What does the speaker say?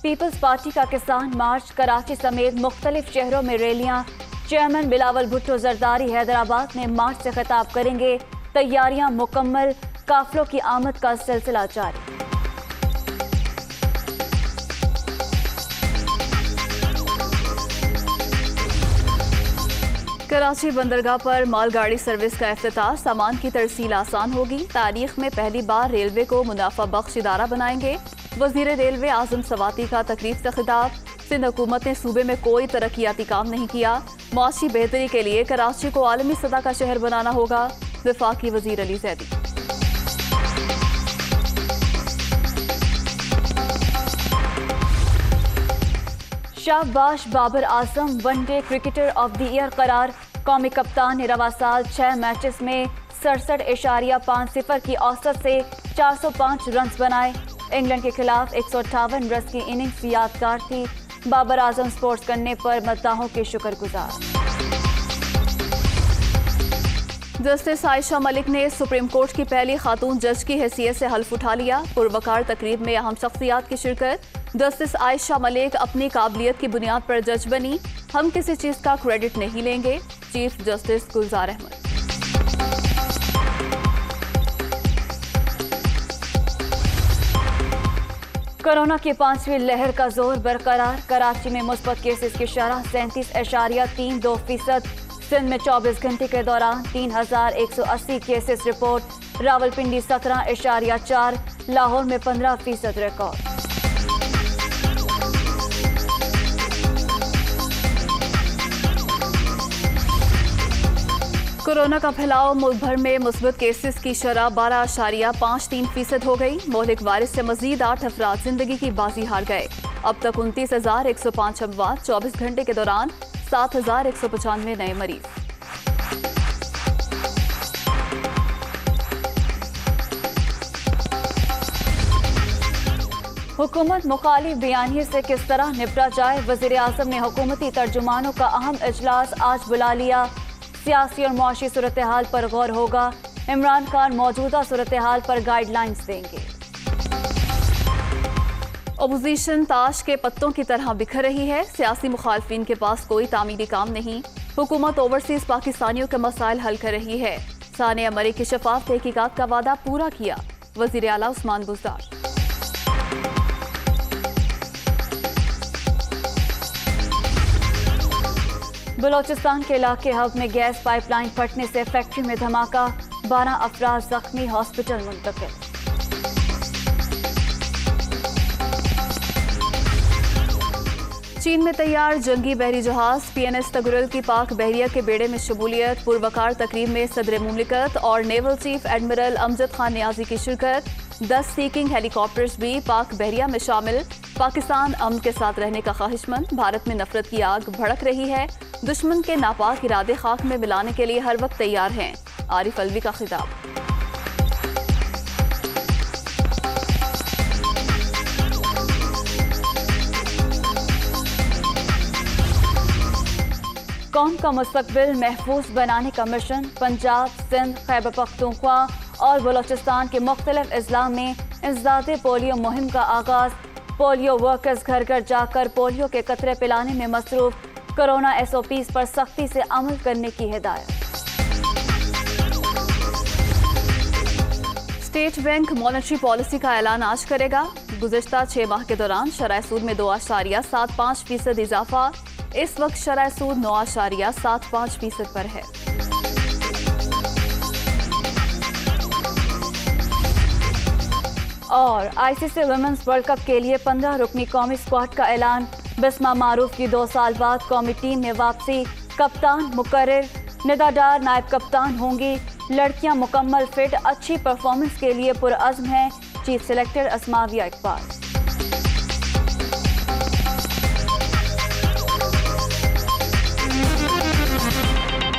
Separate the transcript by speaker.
Speaker 1: Peoples party का किसान मार्च, कराची समेत मुख्तलिफ शहरों में रैलियां। चेयरमैन बिलावल भुट्टो जरदारी हैदराबाद में मार्च से खिताब करेंगे। तैयारियां मुकम्मल, काफिलों की आमद का सिलसिला जारी। कराची बंदरगाह पर मालगाड़ी सर्विस का इफ्तिताह, सामान की तरसील आसान होगी। तारीख में पहली बार रेलवे को मुनाफा बख्श इदारा बनाएंगे। वजीर रेलवे आजम सवाती का तकरीब से खिताब। सिंध हुकूमत ने सूबे में कोई तरक्याती काम नहीं किया। मुआशी बेहतरी के लिए कराची को आलमी सतह का शहर बनाना होगा। वफाकी वजीर Ali Zaidi. Shahbaz Babar Azam one day cricketer of the year करार। कौमी कप्तान ने रवा साल 6 मैचेस में 67.50 की औसत से 405 रन बनाए। इंग्लैंड के खिलाफ 158 रन की इनिंग्स यादगार थी। बाबर आजम स्पोर्ट्स करने पर मद्दाहों के शुक्रगुजार। जस्टिस आयशा मलिक ने सुप्रीम कोर्ट की पहली खातून जज की हैसियत से हल्फ उठा लिया। पुरवकार तकरीब में अहम शख्सियात की शिरकत। जस्टिस आयशा मलिक अपनी काबिलियत की बुनियाद पर जज बनी। हम किसी चीज का क्रेडिट नहीं लेंगे। चीफ जस्टिस गुलजार अहमद। कोरोना की 5वीं लहर का जोर बरकरार। कराची में मुस्बत केसेस की शरह 37.32%। सिंध में 24 घंटे के दौरान 3,180 केसेस रिपोर्ट। रावलपिंडी 17.4, लाहौर में 15% रिकॉर्ड। कोरोना का फैलाव, मुल्क भर में मुस्बत केसेस की शरह 12.53% हो गई। मोहलिक वायरस से मजीद 8 अफराद जिंदगी की बाजी हार गए। अब तक 29,105 अमवात। 24 घंटे के दौरान 7,195 नए मरीज। हुकूमत मुखालिफ बयानिए से किस तरह निपटा जाए। वजीर आजम ने हुकूमती तर्जुमानों का अहम इजलास आज बुला लिया। सियासी और मुआशी सूरत हाल पर गौर होगा। इमरान खान मौजूदा सूरत हाल पर गाइडलाइंस देंगे। अपोजिशन ताश के पत्तों की तरह बिखर रही है। सियासी मुखालफिन के पास कोई तामीरी काम नहीं। हुकूमत ओवरसीज पाकिस्तानियों के मसाइल हल कर रही है। सानिया मरी के शफाफ तहकीकात का वादा पूरा किया। वजीर आला उस्मान बुज़दार। बलोचिस्तान के इलाके हब में गैस पाइपलाइन फटने से फैक्ट्री में धमाका। 12 अफराद जख्मी, हॉस्पिटल मुंतकिल। चीन में तैयार जंगी बहरी जहाज PNS तगुरल की पाक बहरिया के बेड़े में शमूलियत। पुरवकार तकरीब में सदर मुमलिकत और naval chief admiral Amjad Khan Niazi की शिरकत। 10 सीकिंग हेलीकॉप्टर्स भी पाक बहरिया में शामिल। पाकिस्तान अमन के साथ रहने का ख्वाहिशमंद। भारत में नफरत की आग भड़क रही है। दुश्मन के नापाक इरादे खाक में मिलाने के लिए हर वक्त तैयार हैं। आरिफ अलवी का खिताब। कौम का मुस्तकबिल महफूज बनाने का मिशन। पंजाब, सिंध, खैबर पख्तूनख्वा और बलोचिस्तान के मुख्तलिफ अजला में इंसदादे पोलियो मुहिम का आगाज। पोलियो वर्कर्स घर घर जाकर पोलियो के कतरे पिलाने में मसरूफ। कोरोना SOPs पर सख्ती से अमल करने की हिदायत। स्टेट बैंक मॉनेटरी पॉलिसी का ऐलान आज करेगा। गुज़िश्ता 6 माह के दौरान शरह सूद में 2.75% इजाफा। इस वक्त शरह सूद 9.75% पर है। और ICC वुमेन्स वर्ल्ड कप के लिए 15 रुकनी कौमी स्क्वाड का ऐलान। बिस्मा मारूफ की 2 साल बाद कौमी टीम में वापसी। कप्तान मुकर्रर, निदा डार नायब कप्तान होंगी। लड़कियां मुकम्मल फिट, अच्छी परफॉर्मेंस के लिए पुरअज़्म हैं। चीफ सेलेक्टर अस्माविया इकबाल।